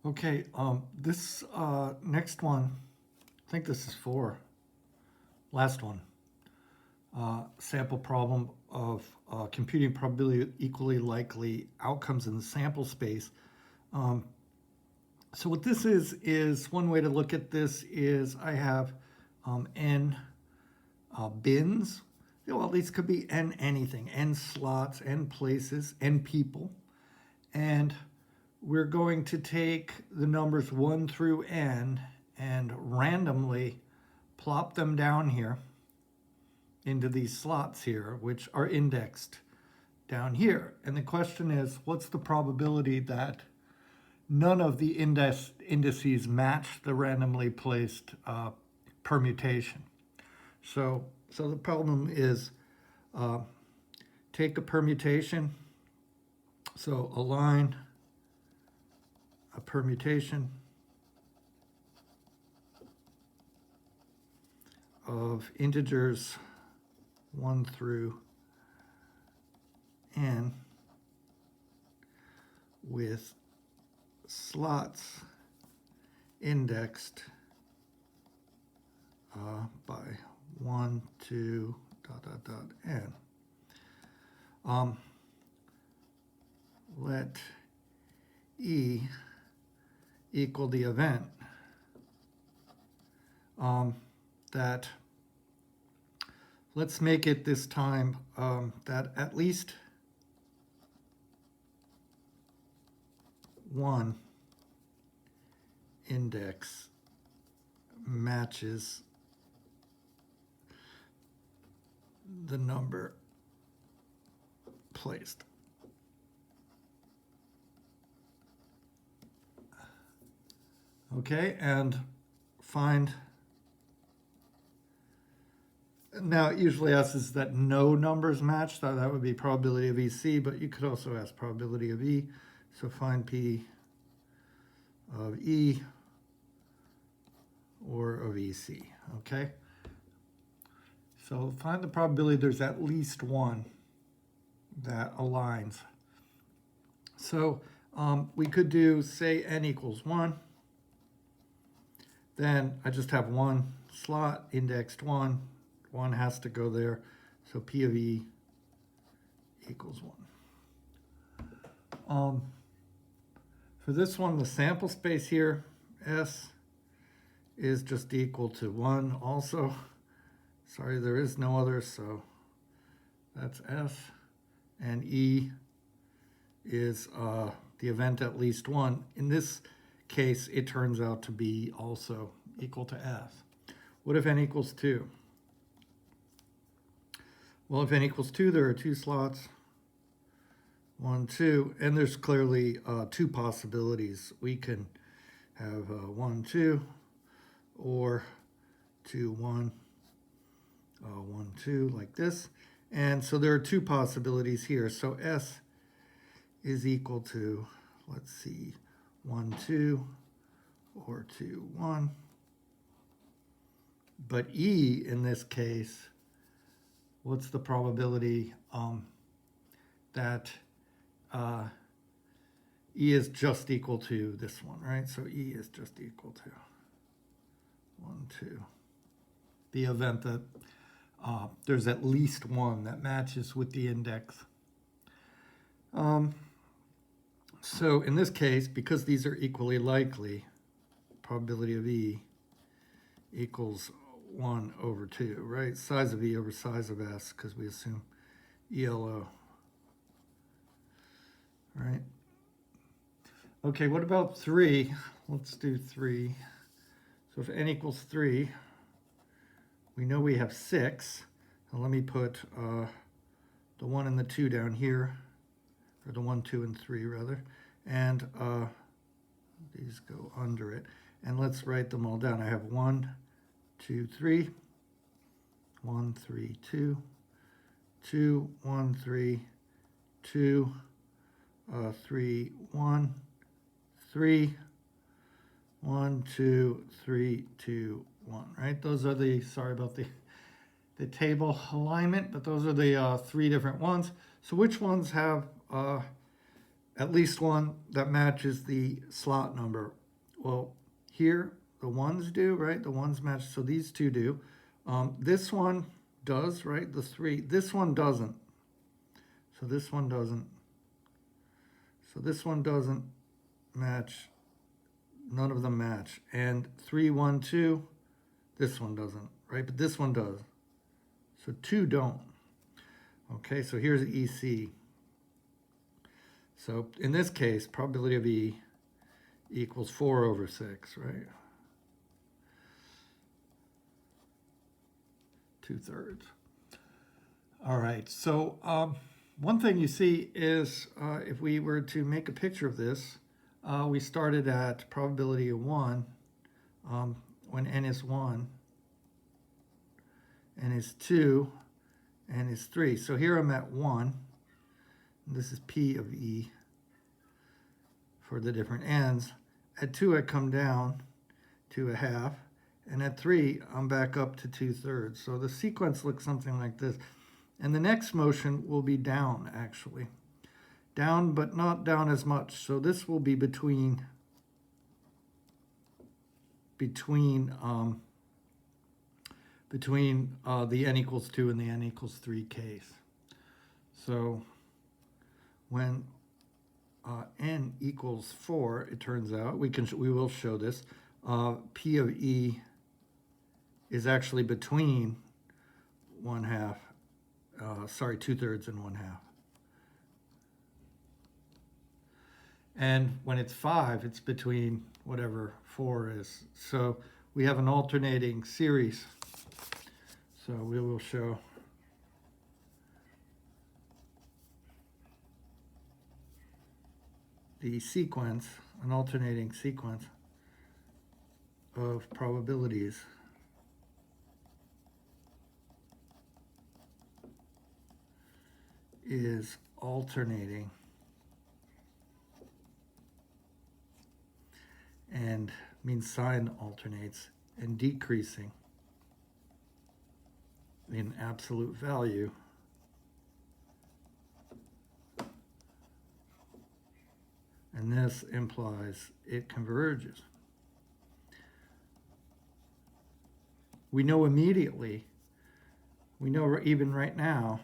Okay, this next one, I think this is 4. Last one. Sample problem of computing probability equally likely outcomes in the sample space. So what this is one way to look at this is I have n bins. Well, these could be n anything, n slots, n places, n people. And we're going to take the numbers 1 through n and randomly plop them down here into these slots here, which are indexed down here. And the question is, what's the probability that none of the indices match the randomly placed permutation? So the problem is take a permutation, so align a permutation of integers 1 through n with slots indexed by 1 to ... n. Let E equal the event that, let's make it this time that at least one index matches the number placed. Okay, and find, now it usually asks that no numbers match, that would be probability of EC, but you could also ask probability of E. So find P of E or of EC, okay? So find the probability there's at least one that aligns. So we could do, say, n equals 1. Then I just have one slot indexed 1. 1 has to go there. So P of E equals 1. For this one, the sample space here, S, is just equal to 1 also. Sorry, there is no other, so that's S. And E is the event at least 1. In this case, it turns out to be also equal to S. What if n equals 2? Well, if n equals 2, there are 2 slots, 1, 2, and there's clearly 2 possibilities. We can have 1, 2, or 2, 1, 1, 2, like this. And so there are 2 possibilities here. So S is equal to, let's see, 1, 2, or 2, 1. But E, in this case, what's the probability that E is just equal to this one, right? So E is just equal to 1, 2. The event that there's at least one that matches with the index. So in this case, because these are equally likely, probability of E equals 1 over 2, right? Size of E over size of S, because we assume ELO, right? Okay, what about 3? Let's do 3. So if n equals 3, we know we have 6. Now let me put the 1 and the 2 down here, or the 1, 2, and 3 rather, and these go under it. And let's write them all down. I have 1, 2, 3, 1, 3, 2, 2, 1, 3, 2, 3, 1, 3, 1, 2, 3, 2, 1, right? Those are the, sorry about the table alignment, but those are the 3 different ones. So which ones have at least one that matches the slot number. Well, here the ones do, right? The ones match, so these two do. This one does, right? The 3. This one doesn't. So this one doesn't. So this one doesn't match. None of them match. And 3, 1, 2, this one doesn't, right? But this one does. So 2 don't. Okay, so here's EC. So in this case, probability of E equals 4 over 6, right? 2/3. All right, so one thing you see is if we were to make a picture of this, we started at probability of 1 when n is 1, n is 2, n is 3. So here I'm at 1. And this is P of E for the different n's. At 2, I come down to a half. And at 3, I'm back up to 2/3. So the sequence looks something like this. And the next motion will be down, actually. Down, but not down as much. So this will be between the n equals 2 and the n equals 3 case. So when n equals 4, it turns out, we will show this, P of E is actually between 2/3 and 1/2. And when it's 5, it's between whatever 4 is. So we have an alternating series. So we will show the sequence, an alternating sequence of probabilities is alternating and means sign alternates and decreasing in absolute value and this implies it converges. We know immediately, we know even right now,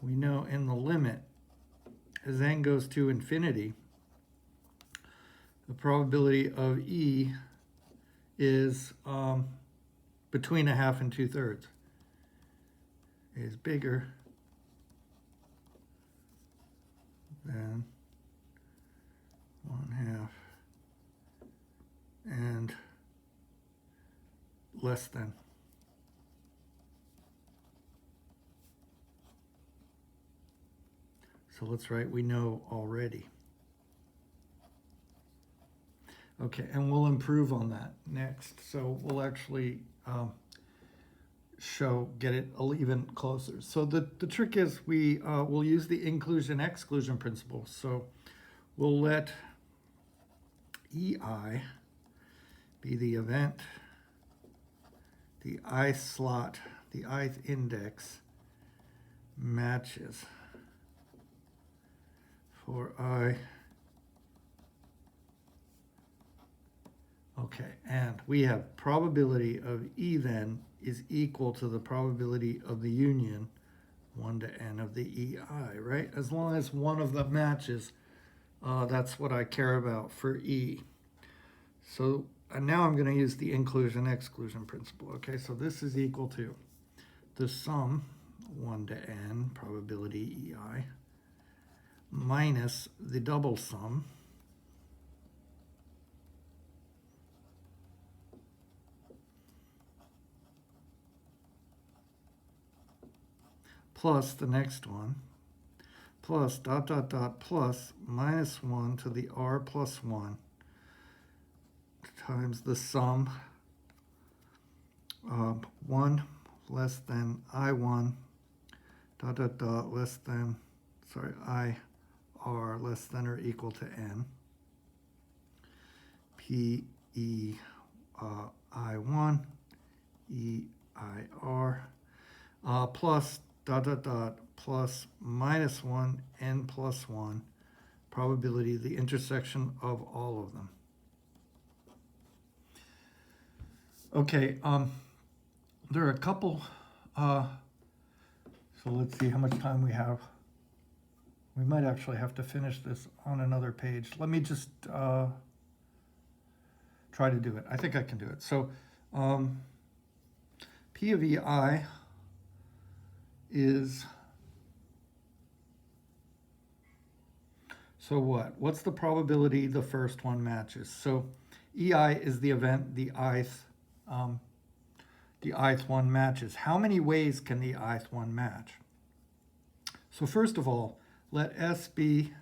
we know in the limit, as n goes to infinity, the probability of E is between 1/2 and 2/3. Is bigger than 1/2 and less than. So let's write we know already. Okay, and we'll improve on that next. So we'll actually get it even closer. So the trick is we'll use the inclusion-exclusion principle. So we'll let EI be the event, the ith slot, the ith index matches for I. Okay, and we have probability of E then is equal to the probability of the union 1 to n of the EI, right? As long as one of them matches, that's what I care about for E. So now I'm going to use the inclusion-exclusion principle. Okay, so this is equal to the sum 1 to n probability EI minus the double sum plus the next one, plus ... plus minus 1 to the r plus 1 times the sum 1 less than I1 ... less than, IR less than or equal to n, P E I1 EIR plus ... dot dot dot plus minus 1 n plus 1 probability the intersection of all of them. Okay, there are a couple, so let's see how much time we have. We might actually have to finish this on another page. Let me just try to do it. I think I can do it. So P of EI is, so what? What's the probability the first one matches? So EI is the event the ith one matches. How many ways can the ith one match? So first of all, let S be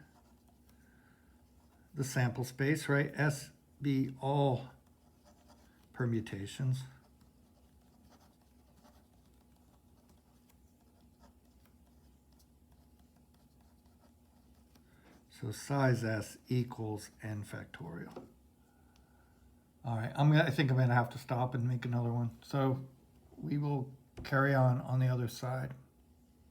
the sample space, right? S be all permutations. So size S equals n factorial. All right, I think I'm gonna have to stop and make another one. So we will carry on the other side.